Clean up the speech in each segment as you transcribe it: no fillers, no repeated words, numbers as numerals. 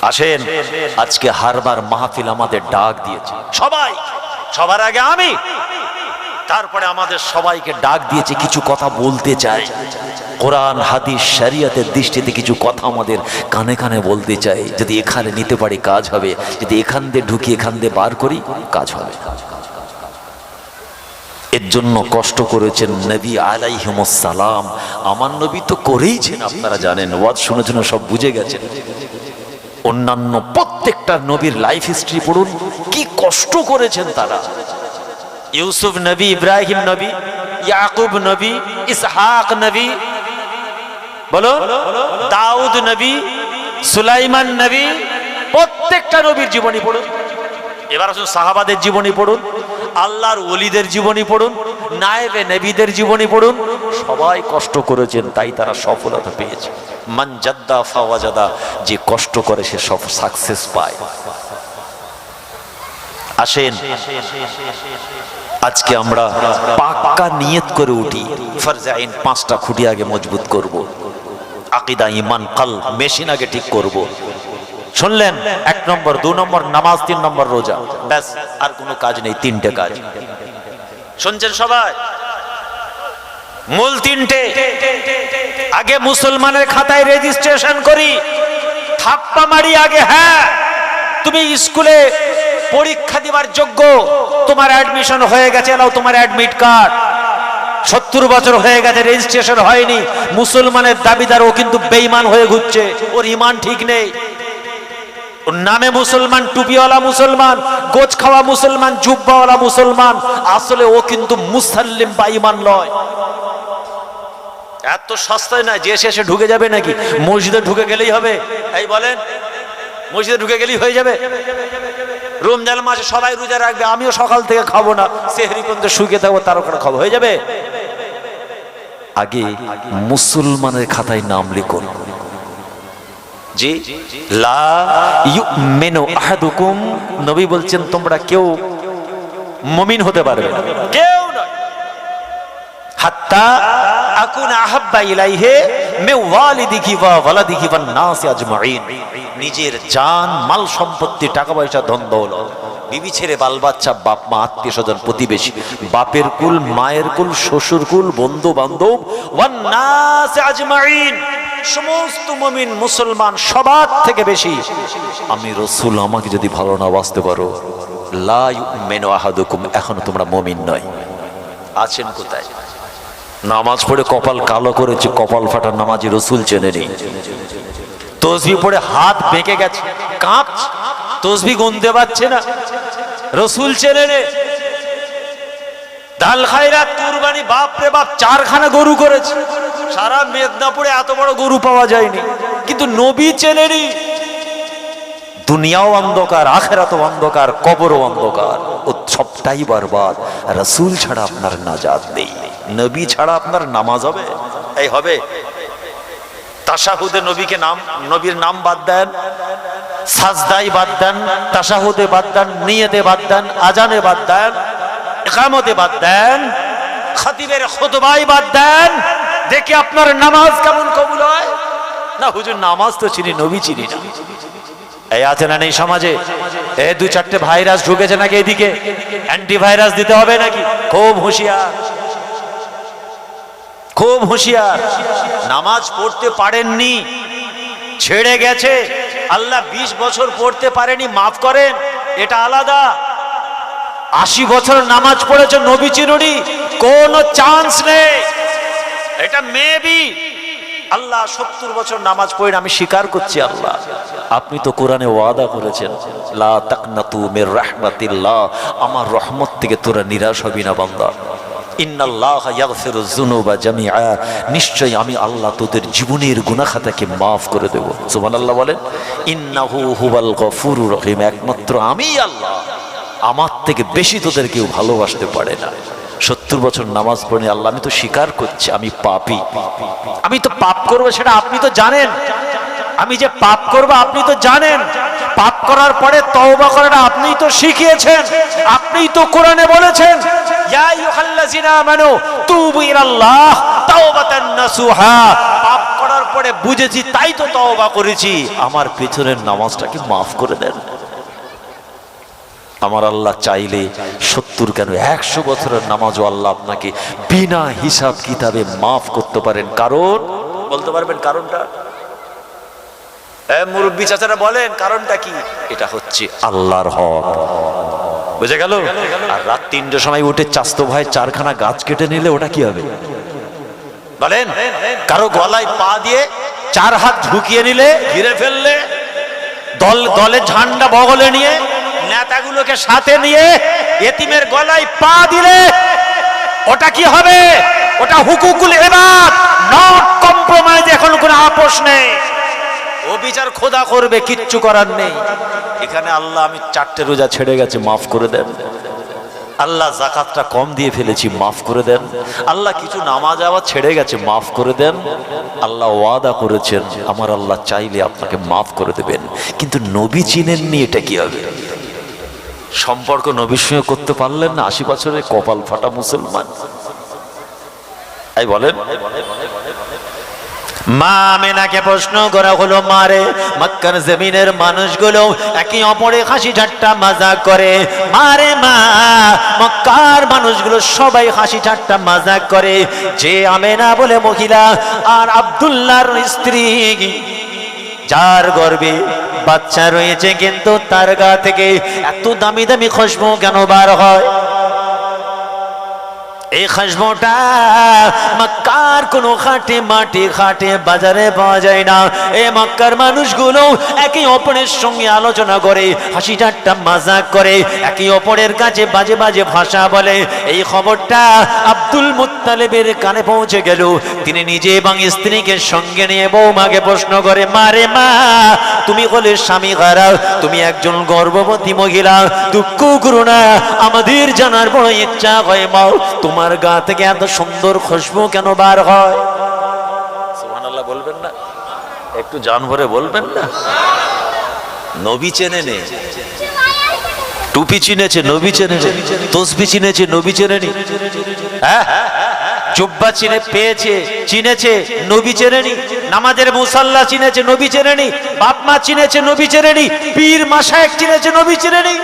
আসেন, আজকে হারবার মাহফিল আমাদের ডাক দিয়েছে, সবাই, সবার আগে আমি, তারপরে আমাদের সবাইকে ডাক দিয়েছে, কিছু কথা বলতে চাই। কোরআন হাদিস শরিয়তের দৃষ্টিতে কিছু কথা আমাদের কানে কানে বলতে চাই। যদি এখানে নিতে পারি কাজ হবে, যদি এখান দিয়ে ঢুকি এখান দিয়ে বার করি কাজ হবে। এর জন্য কষ্ট করেছেন নবী আলাইহিমুস সালাম। আমার নবী তো করেইছেন, আপনারা জানেন, ওয়াজ শুনে শুনে সব বুঝে গেছেন। অন্যান্য প্রত্যেকটা নবীর লাইফ হিস্ট্রি পড়ুন, কি কষ্ট করেছেন তারা। ইউসুফ নবী, ইব্রাহিম নবী, ইয়াকুব নবী, ইসহাক নবী, বলো, দাউদ নবী, সুলাইমান নবী, প্রত্যেকটা নবীর জীবনী পড়ুন। এবার আসুন সাহাবাদের জীবনী পড়ুন, আল্লাহর ওলিদের জীবনী পড়ুন, নায়েবে নবীদের জীবনী পড়ুন। সবাই কষ্ট করেছেন, তাই তারা সফলতা পেয়েছে। মান জাদ্দা ফাওয়াজাদা, যে কষ্ট করে সে সব সাকসেস পায়। আসেন, আজকে আমরা পাক্কা নিয়ত করে উঠি, ফরজে আইন 5টা খুঁটি আগে মজবুত করব, আকীদা, ঈমান, কলব, মেশিন আগে ঠিক করব। শুনলেন? 1 নম্বর, 2 নম্বর নামাজ, 3 নম্বর রোজা, ব্যাস, আর কোনো কাজ নেই। 3টে কাজ শুনছেন সবাই? মূল 3টে। আগে মুসলমানের খাতায় রেজিস্ট্রেশন করি, থাপ্পা মারি আগে। হ্যাঁ, তুমি স্কুলে পরীক্ষা দিবার যোগ্য, তোমার অ্যাডমিশন হয়ে গেছে, এলাও তোমার অ্যাডমিট কার্ড। 70 বছর হয়ে গেছে, রেজিস্ট্রেশন হয়নি, মুসলমানের দাবিদার, ও কিন্তু বেঈমান হয়ে ঘুরছে, ওর ঈমান ঠিক নেই। ওর নামে মুসলমান, টুপিওয়ালা মুসলমান, গোছ খাওয়া মুসলমান, জুব্বাওয়ালা মুসলমান, আসলে ও কিন্তু মুসলিম বা ঈমান নয়। এত সস্তায় না যে শেষে ঢুকে যাবে নাকি? মসজিদে ঢুকে গেলেই হবে? এই বলেন, মসজিদে ঢুকে গেলেই হয়ে যাবে? রমজান মাসে সবাই রোজা রাখবে, আমিও সকাল থেকে খাবো না, সেহরি পর্যন্ত শুকিয়ে থাকবো, তারও করে খাবো, হয়ে যাবে? আগে মুসলমানের খাতায় নাম লিখুন। জি, লা ইউমিনু আহাদুকুম, নবী বলছেন তোমরা কেউ মুমিন হতে পারবে না, কেউ নয়, হাত্তা আকুনা আহাব্বা ইলাইহি মিন ওয়ালিদিহি ওয়া ওয়ালাদিহি ওয়ান নাসি আজমাইন। নিজের জান, মাল সম্পত্তি, টাকা পয়সা, ধন দৌলত, বিবি ছেড়ে, বাল বাচ্চা, বাপ মা, আত্মীয় স্বজন, প্রতিবেশী, বাপের কুল, মায়ের কুল, শ্বশুর কুল, বন্ধু বান্ধব, ওয়ান নাসি আজমাইন, সমস্ত মুমিন মুসলমান সবার থেকে বেশি আমি রাসূল, আমাকে যদি ভালো না বাসতে পারো, লা ইউমিনু আহাদুকুম, এখনো তোমরা মুমিন নয়। আছেন কোথায়? নামাজ পড়ে কপাল কালো করেছে, কপাল ফাটা নামাজি রাসূল চেনে নেই। তসবিহ পড়ে হাত বেঁকে গেছে, কাঁপছে, তসবিহ গুনতে পারছে না, রাসূল চেনে নেই। দাল খায়রাত, কুরবানি, বাপ রে বাপ, 4খানা গরু করেছে, সারা মেদিনীপুরে এত বড় গরু পাওয়া যায়নি, কিন্তু নবী চেনে নেই। দুনিয়াও অন্ধকার, আখিরাতও অন্ধকার, কবরও অন্ধকার, ও সবটাই বরবাদ। রাসূল ছাড়া আপনার নাজাত নেই, নবী ছাড়া আপনার নামাজ হবে? এই হবে? তাশাহুদে নবীকে নাম, নবীর নাম বাদ দেন, সাজদায় বাদ দেন, তাশাহুদে বাদ দেন, নিয়তে বাদ দেন, আজানে বাদ দেন, ইকামতে বাদ দেন, খতিবের খুতবায় বাদ দেন, দেখে আপনার নামাজ কেমন কবুল হয়? না হুজুর, নামাজ তো চিনি, নবী চিনি না। এই আছে না নেই সমাজে? এই 2-4টে ভাইরাস ঢুকেছে নাকি এদিকে, অ্যান্টিভাইরাস দিতে হবে নাকি? খুব হুঁশিয়ার, খুব হুঁশিয়ার। নামাজ পড়তে পারেননি, ছেড়ে গেছে, আল্লাহ 20 বছর পড়তে পারেনি, মাফ করেন, এটা আলাদা। 80 বছর নামাজ পড়েছে, নবী চিনুনি, কোনো চান্স নেই, এটা মেবি। আল্লাহ 70 বছর নামাজ পড়েন, আমি স্বীকার করছি। আল্লাহ, আপনি তো কোরআনে ওয়াদা করেছেন, লা তাকনাতু মির রাহমাতিল্লাহ, আমার রহমত থেকে তোরা নিরাশ হবি না বান্দা। ইন্নাল্লাহা ইয়াগফিরুয যুনুবা জামিআ, নিশ্চয়ই আমি আল্লাহ তোদের জীবনের গুনাহ খাতাকে maaf করে দেব। সুবহানাল্লাহ বলেন। ইন্নাহু হুয়াল গফুরুর রহিম, একমাত্র আমি আল্লাহ, আমার থেকে বেশি তোদের কেউ ভালোবাসতে পারে না। 70 বছর নামাজ পড়ে আল্লাহ, আমি তো স্বীকার করছি আমি পাপী, আমি তো পাপ করবো, সেটা আপনি তো জানেন। আমি যে পাপ করবো আপনি তো জানেন। পাপ করার পরে তওবা করাটা আপনিই তো শিখিয়েছেন, আপনিই তো কোরআনে বলেছেন, ইয়া আইয়ুহাল্লাযিনা আমানু তুবু ইলাল্লাহ তাওবাতান নাসুহা। পাপ করার তারপরে বুঝেছি তাই তো তওবা করেছি, আমার পেছনের নামাজটাকে মাফ করে দেন। আমার আল্লাহ চাইলে 70 কেন 100 বছরের নামাজও আল্লাহ আপনাকে বিনা হিসাব কিতাবে মাফ করতে পারেন। কারণ বলতে পারবেন কারণটা? মুরব্বী চাচারা বলেন কারণটা কি? এটা হচ্ছে আল্লাহর হক, বুঝে গেল? আর রাত 3টার সময় উঠে চাস্তো ভাই 4খানা গাছ কেটে নিলে ওটা কি হবে বলেন? কারো গলায় পা দিয়ে 4 হাত ঢুকিয়ে নিলে, ঘিরে ফেললে, দলে ঝান্ডা বগলে নিয়ে, নেতাগুলোকে সাথে নিয়ে এতিমের গলায় পা দিলে ওটা কি হবে? ওটা হুকুকুল ইবাদ, নট কম্প্রোমাইজ। এখন কোনো আপোষ নেই, ও বিচার খোদা করবে, কিচ্ছু করার নেই। এখানে আল্লাহ আমি 4টে রোজা ছেড়ে গেছে, মাফ করে দেন। আল্লাহ যাকাতটা কম দিয়ে ফেলেছি, মাফ করে দেন। আল্লাহ কিছু নামাজ আবার ছেড়ে গেছে, মাফ করে দেন। আল্লাহ ওয়াদা করেছেন, আমার আল্লাহ চাইলে আপনাকে মাফ করে দেবেন। কিন্তু নবী চিনেননি, এটা কি হবে? সম্পর্ক নবীর সঙ্গে করতে পারলেন না, 80 বছরের কপাল ফাটা মুসলমান। এই বলেন, মা আমেনাকে প্রশ্ন করা হলো, মারে মক্কার জমিনের মানুষগুলো একে অপরে হাসি ঠাট্টা মজা করে। মারে মা, মক্কার মানুষগুলো সবাই হাসি ঠাট্টা মজা করে। যে আমেনা বলে মহিলা আর আব্দুল্লাহর স্ত্রী, যার গর্ভে বাচ্চা রয়েছে, কিন্তু তার গা থেকে এত দামি দামি খুশবু কেন বার হয়? এই খুশবুটা মক্কার কোন খাটে মাটি খাটে বাজারে পাওয়া যায় না। এই মক্কার মানুষগুলো একে অপরের সঙ্গে আলোচনা করে, হাসি ঠাট্টা মজাক করে, একে অপরের কাছে বাজে বাজে ভাষা বলে। এই খবরটা আব্দুল মুত্তালিবের কানে পৌঁছে গেল। তিনি নিজে এবং স্ত্রীকে সঙ্গে নিয়ে বৌমাকে প্রশ্ন করে, মারে মা, তুমি হলে স্বামী খারাপ, তুমি একজন গর্ভবতী মহিলা, দুঃখ করো না, আমাদের জানার বড় ইচ্ছা হয় মা, তোমার গা থেকে এত সুন্দর খুশবু কেন বার হয়? সুবহানাল্লাহ বলবেন না? একটু জান ভরে বলবেন না? নবী চেনে নে, টুপি চিনেছে, নবী চেনে নে, তসবি চিনেছে, নবী চেনে নি, হ্যাঁ, জুব্বা চিনে পেয়েছে, চিনেছে, নবী চেনে নি, নামাজের মুসাল্লা চিনেছে, নবী চেনে নি, বাপ মা চিনেছে, নবী চেনে নি, পীর মাশায়েখ চিনেছে, নবী চেনে নি।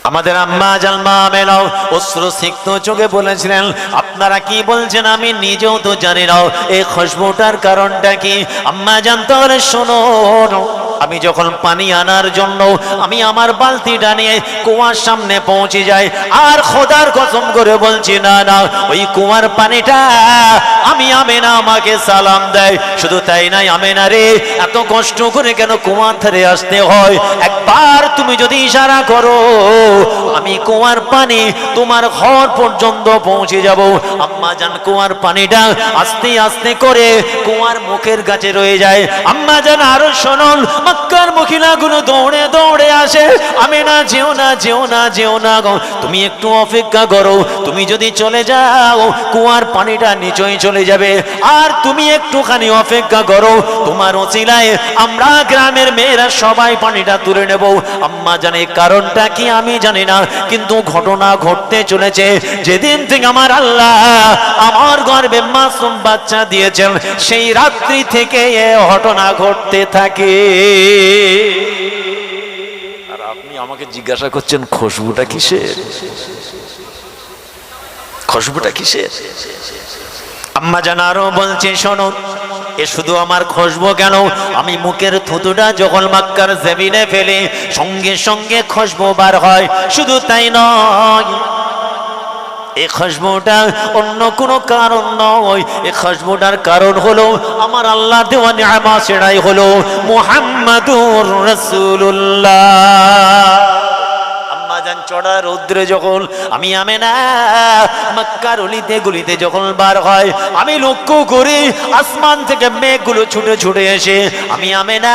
আমাদের আম্মা জালমা মেলাও অশ্রুসিক্ত চোখে বলেছিলেন, আপনারা কি বলছেন আমি নিজেও তো জানি না এই খুশবুটার কারণটা কি। আম্মা জানতে হলে শোনো, আমি যখন পানি আনার জন্য আমি আমার বালতিটা নিয়ে কুয়ার সামনে পৌঁছে যাই, আর খোদার কসম করে বলছি না না, ওই কুয়ার পানিটা আমি আমেনা আমাকে সালাম দেয়। শুধু তাই নাই, আমেনা রে, এত কষ্ট করে কেন কুয়ার ধারে আসতে হয়? একবার তুমি যদি ইশারা করো, আমি কুয়ার পানি তোমার ঘর পর্যন্ত পৌঁছে যাব। আম্মা জান কুয়ার পানিটা আস্তে আস্তে করে কুয়ার মুখের কাছে রয়ে যায়। আম্মা জান আরো শুনুন, মক্কার মহিলাগুলো দৌড়ে দৌড়ে আসে, আমেনা যেও না, যেও না, যেও না গো, তুমি একটু অপেক্ষা করো, তুমি যদি চলে যাও কুয়ার পানিটা নিচেই চলে যাবে, আর তুমি একটুখানি অপেক্ষা করো, তোমার ওসিলায় আমরা গ্রামের মেয়েরা সবাই পানিটা তুলে নেব। আম্মা জানে কারণটা কি আমি জানি না, কিন্তু ঘটনা ঘটতে চলেছে। যেদিন থেকে আমার আল্লাহ আমার গর্ভে মাসুম বাচ্চা দিয়েছেন, সেই রাত্রি থেকে এ ঘটনা ঘটতে থাকে। আর আপনি আমাকে জিজ্ঞাসা করছেন খুশবুটা কিসের? খুশবুটা কিসের? আম্মা জান আরো বলছে, শোনো, এ শুধু আমার খুশবু কেন, আমি মুখের থুতুটা যখন মক্কার জমিনে ফেলে সঙ্গে সঙ্গে খুশবু বার হয়। শুধু তাই নয়, এই খুশবুটা অন্য কোনো কারণ নয়, এই খুশবুটার কারণ হলো আমার আল্লাহর দেওয়া নিয়ামত, সেটাই হলো মুহাম্মাদুর রাসূলুল্লাহ। চড়া রৌদ্রে যখন আমি আমেনা মক্কার অলিতে গলিতে যখন বার হয়, আমি লক্ষ্য করি আসমান থেকে মেঘগুলো ছুটে ছুটে এসে আমি আমেনা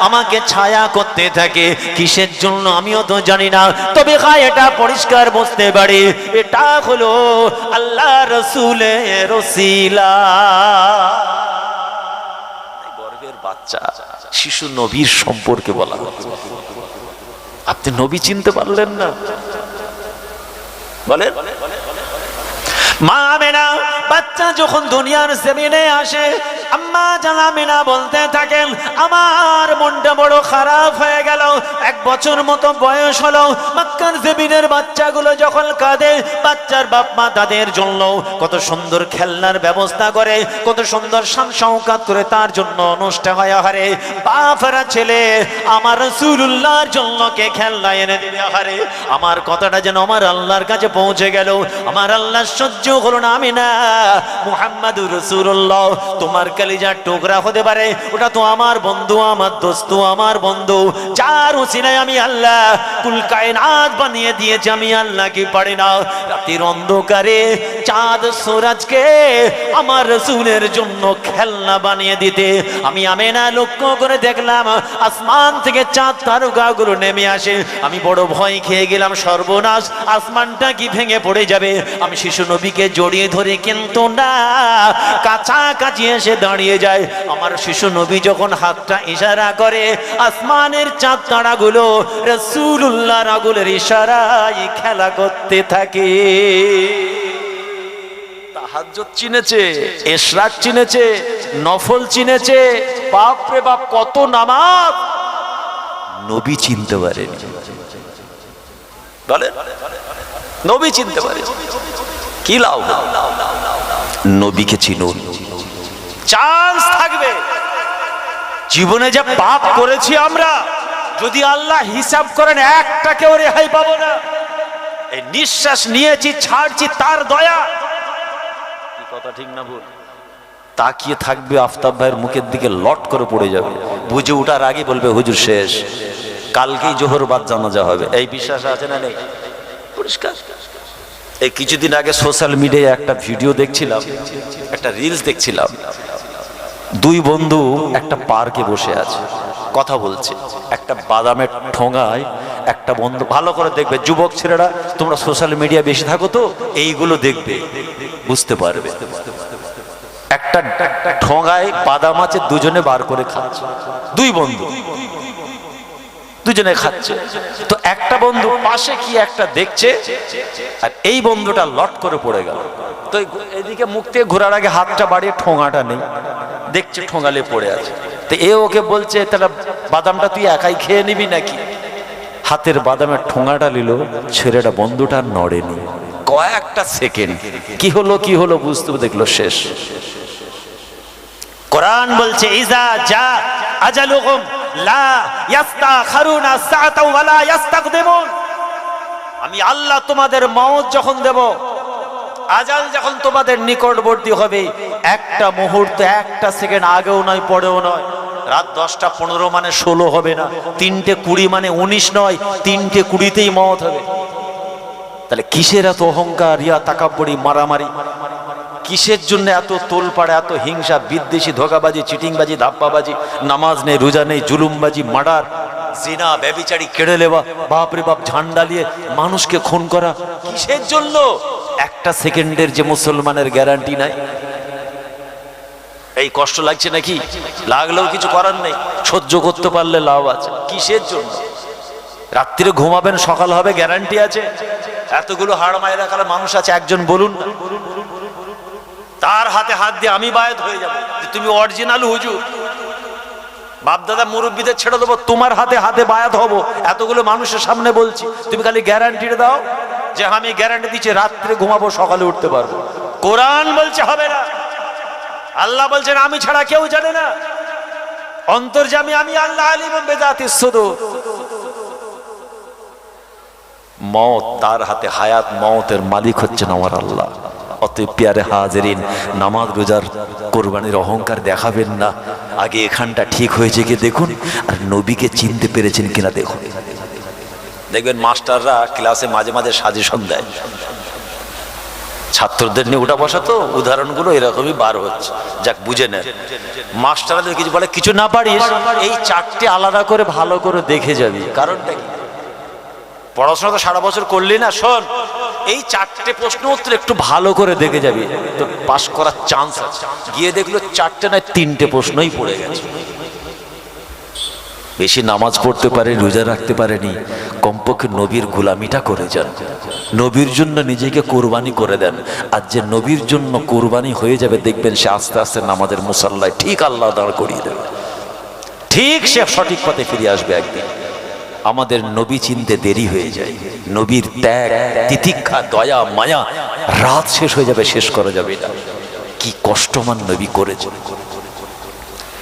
আমাকে ছায়া করতে থাকে। কিসের জন্য আমিও তো জানি না, তবে এটা পরিষ্কার বুঝতে পারি, এটা হলো আল্লাহ রাসূলের ওসিলা। গর্ভের বাচ্চা শিশু নবীর সম্পর্কে বলা হচ্ছে, আপনি নবী চিনতে পারলেন না? বলেন, মা আমেনা বাচ্চা যখন দুনিয়ার জমিনে আসে, আম্মা জান আমিনা বলতে থাকেন, আমার মনটা বড় খারাপ হয়ে গেল। 1 বছর মতো বয়স হলো, মক্কার জমিনের বাচ্চাগুলো যখন কাঁদে, বাচ্চার বাপ মা তাদের জন্য কত সুন্দর খেলনার ব্যবস্থা করে, কত সুন্দর শান শওকত করে তার জন্য অনুষ্ঠান হয়। হারে বাপরা ছেলে আমার রাসূলুল্লাহর জন্য কে খেলনা এনে দিবে। হারে আমার কথাটা যেন আমার আল্লাহর কাছে পৌঁছে গেল। আমার আল্লাহ সহ্য হলো না। আমিনা, মুহাম্মাদুর রাসূলুল্লাহ তোমার কলিজার টুকরা হতে পারে, ওটা তো আমার বন্ধু, আমার দোস্ত, আমার বন্ধু, যার উসিলায় আমি আল্লাহ কুল কায়নাত বানিয়ে দিয়েছি। আমি আল্লাহ কি পারি না রাতের অন্ধকারে চাঁদ সূরজকে আমার রাসূলের জন্য খেলনা বানিয়ে দিতে? আমি আমিনা লক্ষ্য করে দেখলাম আসমান থেকে চাঁদ তারকাগুলো নেমে আসে। আমি বড় ভয় খেয়ে গেলাম, সর্বনাশ, আসমানটা কি ভেঙে পড়ে যাবে। আমি শিশু নবীকে জড়িয়ে ধরে, কিন্তু না, কাছাকাছি এসে দাঁড়িয়ে যায়। আমার শিশু নবী যখন হাতটা ইশারা করে, আসমানের চাঁদ তারাগুলো রাসূলুল্লাহর আগুনের ইশারায় খেলা করতে থাকে। তাহাজ্জুদ চিনেছে, ইশরাক চিনেছে, নফল চিনেছে, বাপ রে বাপ কত নামাজ। নবী চিনতে পারেনি, বলে নবী চিনতে পারে, কি লাভ? নবীকে চিনুন, চান্স থাকবে। জীবনে যা পাপ করেছি আমরা, যদি আল্লাহ হিসাব করেন একটাকেও রেহাই পাবো না। এই নিঃশ্বাস নিয়েছি, ছাড়ছি তার দয়া। কি কথা ঠিক না ভুল? তাকিয়ে থাকবে আফতাব ভাইয়ের মুখের দিকে, লট করে পড়ে যাবে। বুঝে ওঠার আগে বলবে হুজুর শেষ, কালকেই জোহর বাদ জানাজা হবে। এই বিশ্বাস আছে না নেই? পরিষ্কার। এই কিছুদিন আগে সোশ্যাল মিডিয়ায় একটা ভিডিও দেখছিলাম, একটা রিলস দেখছিলাম। 2 বন্ধু একটা পার্কে বসে আছে, কথা বলছে। একটা বাদামের ঠোঙায় একটা বন্ধু, ভালো করে দেখবে যুবক ছেলেরা, তোমরা সোশ্যাল মিডিয়া বেশি থাকো তো এইগুলো দেখবে, বুঝতে পারবে। একটা ঠোঙায় বাদাম আছে, দুজনে বার করে খাচ্ছে। 2 বন্ধু দুজনে খাচ্ছে। তো একটা বন্ধু পাশে কি একটা দেখছে, আর এই বন্ধুটা লট করে পড়ে গেল। তো এদিকে মুখ থেকে ঘোরার আগে হাতটা বাড়িয়ে, ঠোঙাটা নেই, দেখছে ঠোঙালে পড়ে আছে। তো এ ওকে বলছে, তাহলে বাদামটা তুই একাই খেয়ে নিবি নাকি? হাতের বাদামের ঠোঙাটা নিল, ছেলেটা বন্ধুটা নড়েনি। কয়েকটা সেকেন্ড কি হলো বুঝতে দেখলো শেষ। কোরআন বলছে, ইজা যা আজালুহুম লা ইস্তাখিরুনা সাআতাও ওয়া লা ইস্তাকদিমুন। আমি আল্লাহ তোমাদের মওত যখন দেব, আজাল যখন তোমাদের নিকটবর্তী হবে, একটা মুহূর্ত, একটা সেকেন্ড আগেও নয় পরেও নয়। রাত 10টা 15 মানে 16 হবে না, 3টে 20 মানে 19 নয়, 3টে 20তেই মওত হবে। তাহলে কিসের এত অহংকার, ইয়া তাকাব্বুরি, মারামারি? কিসের জন্য এত তোলপাড়, এত হিংসা, বিদ্বেষী, ধোঁকাবাজি, চিটিংবাজি, ধাপ্পাবাজি, নামাজ নেই, রোজা নেই, জুলুমবাজি, মার্ডার, জিনা, ব্যভিচারী, কেড়ে নেওয়া, বাপরে বাপ, ঝান্ডা নিয়ে মানুষকে খুন করা? কিসের জন্য? একটা সেকেন্ডের যে মুসলমানের গ্যারান্টি নাই। এই কষ্ট লাগছে নাকি? লাগলেও কিছু করার নেই, সহ্য করতে পারলে লাভ আছে। কিসের জন্য? রাত্রিরে ঘুমাবেন, সকাল হবে, গ্যারান্টি আছে? এতগুলো হাড় মায়েরা কালা মানুষ আছে, একজন বলুন না তার হাতে হাত দিয়ে আমি বায়াত হয়ে যাবো যে তুমি অরিজিনাল হুজুর। বাপদাদা মুরব্বীদের ছেড়ে দেবো, তোমার হাতে হাতে বায়াত হবো। এতগুলো মানুষের সামনে বলছি, তুমি খালি গ্যারান্টিটা দাও যে আমি গ্যারান্টি দিচ্ছি রাত্রে ঘুমাবো, সকালে উঠতে পারবো। কোরআন বলছে হবে না, আল্লাহ বলছেন আমি ছাড়া কেউ জানে না, অন্তর্যামী আমি আল্লাহ, আলিমুম বিযাতিস সুদূর। মওত তার হাতে, হায়াত মওতের মালিক হচ্ছেন আমার আল্লাহ। অতএব প্যারে হাজিরিন, নামাজ রোজার কোরবানির অহংকার দেখাবেন না। আগে এখানটা ঠিক হয়েছে কি দেখুন, আর নবীকে চিনতে পেরেছেন কিনা দেখুন। দেখবেন মাস্টাররা ক্লাসে মাঝে মাঝে সাজেশন দেয়, ছাত্রদের নিয়ে উঠা বসা, তো উদাহরণগুলো এরকমই বার হচ্ছে, যাক বুঝে নেন। মাস্টারদের কিছু বলে, কিছু না পারিস এই 4টে আলাদা করে ভালো করে দেখে যাবি। কারণটা কি? পড়াশোনা তো সারা বছর করলি না, শোন এই 4টে প্রশ্ন উত্তর একটু ভালো করে দেখে যাবি, তো পাস করার চান্স আছে। গিয়ে দেখলো 4টে নয় 3টে প্রশ্নই পড়ে গেছে। বেশি নামাজ পড়তে পারে, রোজা রাখতে পারেনি, কমপক্ষে নবীর গোলামিটা করে যান, নবীর জন্য নিজেকে কোরবানি করে দেন। আর যে নবীর জন্য কোরবানি হয়ে যাবে, দেখবেন সে আস্তে আস্তে নামাজের মুসাল্লায় ঠিক আল্লাহ দাঁড় করিয়ে দেবে, ঠিক সে সঠিক পথে ফিরে আসবে একদিন। আমাদের নবী চিনতে দেরি হয়ে যায়। নবীর ত্যাগ, তিতিক্ষা, দয়া, মায়া, রাত শেষ হয়ে যাবে, শেষ করা যাবে না। কি কষ্টমান নবী করেছে।